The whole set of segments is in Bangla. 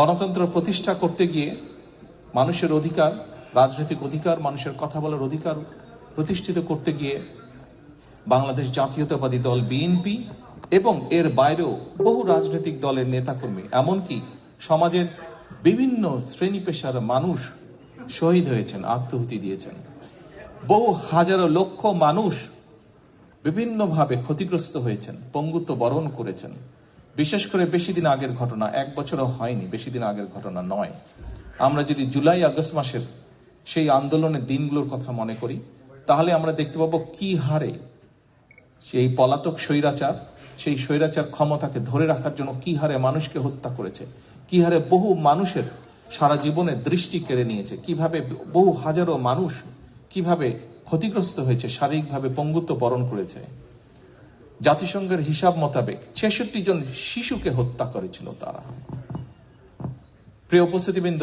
গণতন্ত্র প্রতিষ্ঠা করতে গিয়ে মানুষের অধিকার, রাজনৈতিক অধিকার, মানুষের কথা বলার অধিকার প্রতিষ্ঠিত করতে গিয়ে বাংলাদেশ জাতীয়তাবাদী দল বিএনপি এবং এর বাইরেও বহু রাজনৈতিক দলের নেতাকর্মী, এমনকি সমাজের বিভিন্ন শ্রেণী পেশার মানুষ শহীদ হয়েছেন, আত্মাহুতি দিয়েছেন। বহু হাজারো লক্ষ মানুষ বিভিন্নভাবে ক্ষতিগ্রস্ত হয়েছেন, পঙ্গুত্ব বরণ করেছেন। বিশেষ করে বেশি দিন আগের ঘটনা, 1 বছরও হয়নি, বেশি দিন আগের ঘটনা নয়। আমরা যদি জুলাই আগস্ট মাসের সেই আন্দোলনের দিনগুলোর কথা মনে করি, তাহলে আমরা দেখতে পাবো কি হারে সেই পলাতক স্বৈরাচার, সেই স্বৈরাচার ক্ষমতাকে ধরে রাখার জন্য কি হারে মানুষকে হত্যা করেছে, কি হারে বহু মানুষের সারা জীবনের দৃষ্টি কেড়ে নিয়েছে, কিভাবে বহু হাজারো মানুষ কিভাবে ক্ষতিগ্রস্ত হয়েছে, শারীরিকভাবে পঙ্গুত্ব বরণ করেছে। জাতিসংঘের হিসাব মোতাবেক 66 জন শিশুকে হত্যা করেছিল তারা। প্রিয় উপস্থিতিবৃন্দ,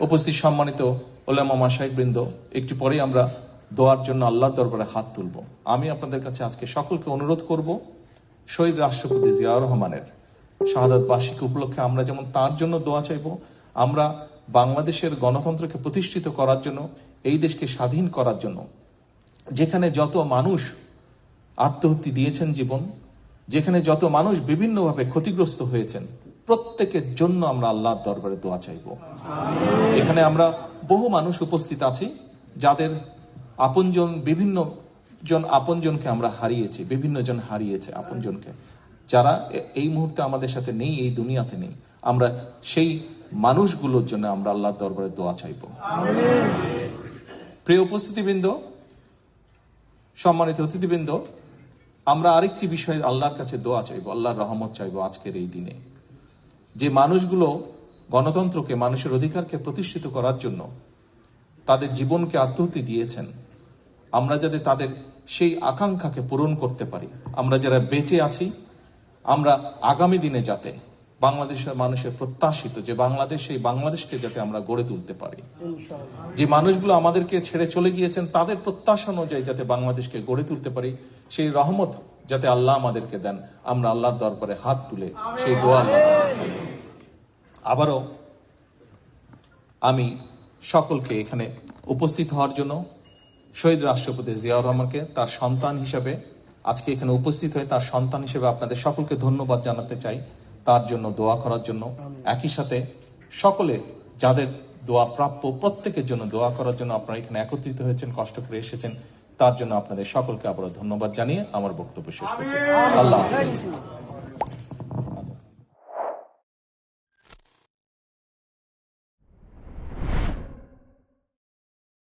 উপস্থিত সম্মানিত ওলামা মাশায়েখবৃন্দ, একটু পরেই আমরা দোয়ার জন্য আল্লাহর দরবারে হাত তুলব। আমি আপনাদের কাছে আজকে সকলকে অনুরোধ করব, শহীদ রাষ্ট্রপতি জিয়াউর রহমানের শাহাদাত বার্ষিকী উপলক্ষে আমরা যেমন তার জন্য দোয়া চাইব, আমরা বাংলাদেশের গণতন্ত্রকে প্রতিষ্ঠিত করার জন্য, এই দেশকে স্বাধীন করার জন্য যেখানে যত মানুষ আত্মহত্যা দিয়েছেন জীবন, যেখানে যত মানুষ বিভিন্নভাবে ক্ষতিগ্রস্ত হয়েছেন, প্রত্যেকের জন্য আমরা আল্লাহর দরবারে দোয়া চাইব। এখানে আমরা বহু মানুষ উপস্থিত আছি যাদের আপনজন, বিভিন্ন জন আপনজনকে আমরা হারিয়েছি, বিভিন্ন জন হারিয়েছে আপনজনকে, যারা এই মুহূর্তে আমাদের সাথে নেই, এই দুনিয়াতে নেই। আমরা সেই মানুষগুলোর জন্য আমরা আল্লাহর দরবারে দোয়া চাইব। প্রিয় উপস্থিতিবৃন্দ, সম্মানিত অতিথিবৃন্দ, আমরা আরেকটি বিষয়ে আল্লাহর কাছে দোয়া চাইব, আল্লাহর রহমত চাইব আজকের এই দিনে। যে মানুষগুলো গণতন্ত্রকে, মানুষের অধিকারকে প্রতিষ্ঠিত করার জন্য তাদের জীবনকে আত্মাহুতি দিয়েছেন, আমরা যাতে তাদের সেই আকাঙ্ক্ষাকে পূরণ করতে পারি, আমরা যারা বেঁচে আছি, আমরা আগামী দিনে যাতে বাংলাদেশের মানুষের প্রত্যাশিত যে বাংলাদেশ, সেই বাংলাদেশকে যাতে আমরা গড়ে তুলতে পারি। যে মানুষগুলো আমাদেরকে ছেড়ে চলে গিয়েছেন, তাদের প্রত্যাশা অনুযায়ী যাতে বাংলাদেশকে গড়ে তুলতে পারি, সেই রহমত যাতে আল্লাহ আমাদেরকে দেন, আমরা আল্লাহর দরবারে হাত তুলে সেই দোয়া আল্লাহর কাছে চাইব। আবারও আমি সকলকে এখানে উপস্থিত হওয়ার জন্য, শহীদ রাষ্ট্রপতি জিয়াউর রহমানকে তার সন্তান হিসেবে আজকে এখানে উপস্থিত হয়ে তার সন্তান হিসেবে আপনাদের সকলকে ধন্যবাদ জানাতে চাই, তার জন্য দোয়া করার জন্য। একই সাথে সকলে যাদের দোয়া প্রাপ্য, প্রত্যেকের জন্য দোয়া করার জন্য আপনারা এখানে একত্রিত হয়েছেন, কষ্ট করে এসেছেন, তার জন্য আপনাদের সকলকে আবারও ধন্যবাদ জানিয়ে আমার বক্তব্য শেষ করছি। আল্লাহ হাফেজ।